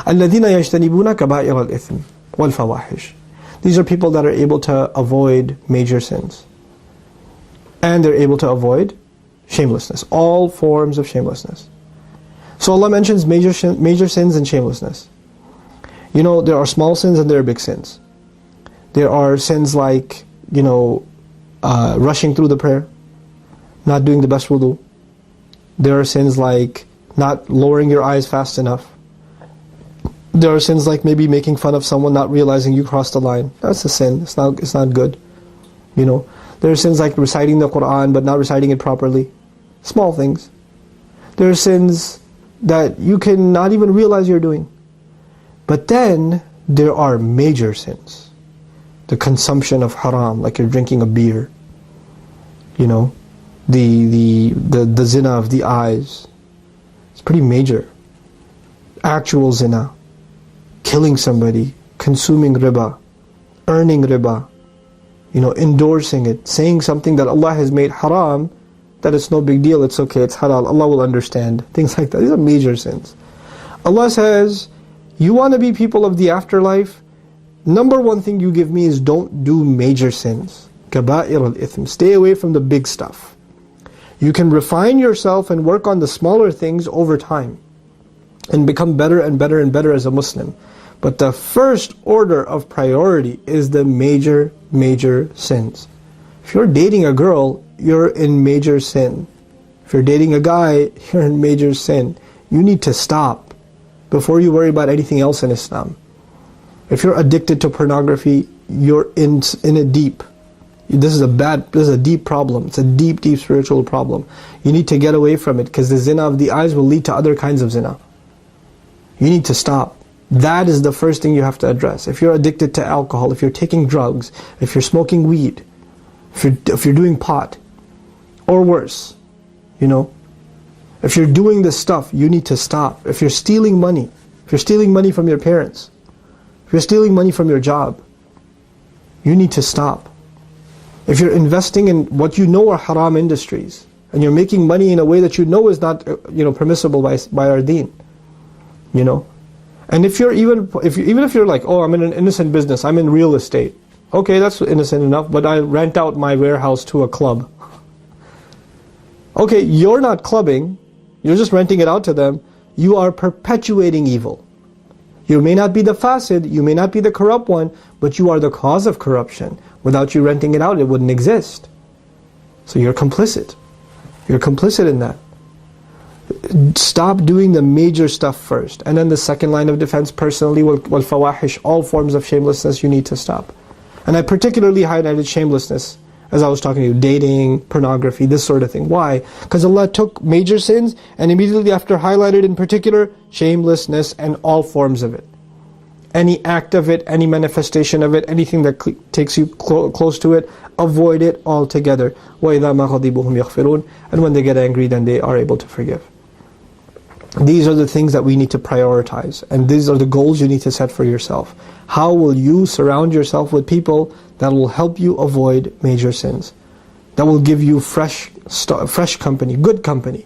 الَّذِينَ يَجْتَنِبُونَ كَبَائِرَ الْإِثْمِ وَالْفَوَاحِشِ. These are people that are able to avoid major sins. And they're able to avoid shamelessness, all forms of shamelessness. So Allah mentions major sins and shamelessness. You know, there are small sins and there are big sins. There are sins like, you know, rushing through the prayer, not doing the best wudu. There are sins like not lowering your eyes fast enough. There are sins like maybe making fun of someone, not realizing you crossed the line. That's a sin. It's not good. You know, there are sins like reciting the Quran but not reciting it properly. Small things. There are sins that you can not even realize you're doing. But then there are major sins. The consumption of haram, like you're drinking a beer. You know, the zina of the eyes. It's pretty major. Actual zina. Killing somebody, consuming riba, earning riba, you know, endorsing it, saying something that Allah has made haram, that it's no big deal, it's okay, it's halal, Allah will understand. Things like that. These are major sins. Allah says, you want to be people of the afterlife? Number one thing you give me is don't do major sins. Kaba'ir al-ithm. Stay away from the big stuff. You can refine yourself and work on the smaller things over time and become better and better and better as a Muslim. But the first order of priority is the major sins. If you're dating a girl, you're in major sin. If you're dating a guy, you're in major sin. You need to stop before you worry about anything else in Islam. If you're addicted to pornography, you're in a deep. This is a deep problem. It's a deep spiritual problem. You need to get away from it, because the zina of the eyes will lead to other kinds of zina. You need to stop. That is the first thing you have to address. If you're addicted to alcohol, if you're taking drugs, if you're smoking weed, if you're doing pot, or worse, you know, if you're doing this stuff, you need to stop. If you're stealing money, from your parents, if you're stealing money from your job, you need to stop. If you're investing in what you know are haram industries, and you're making money in a way that you know is not, permissible by our deen, you know. And if you're like, oh, I'm in an innocent business, I'm in real estate. Okay, that's innocent enough, but I rent out my warehouse to a club. Okay, you're not clubbing, you're just renting it out to them. You are perpetuating evil. You may not be the fasid, you may not be the corrupt one, but you are the cause of corruption. Without you renting it out, it wouldn't exist. So you're complicit. You're complicit in that. Stop doing the major stuff first. And then the second line of defense, personally, wal fawahish, all forms of shamelessness, you need to stop. And I particularly highlighted shamelessness as I was talking to you, dating, pornography, this sort of thing. Why? Because Allah took major sins and immediately after highlighted in particular, shamelessness and all forms of it. Any act of it, any manifestation of it, anything that takes you close to it, avoid it altogether. وَإِذَا مَا غَضِبُهُمْ يَغْفِرُونَ. And when they get angry, then they are able to forgive. These are the things that we need to prioritize, and these are the goals you need to set for yourself. How will you surround yourself with people that will help you avoid major sins? That will give you fresh company, good company.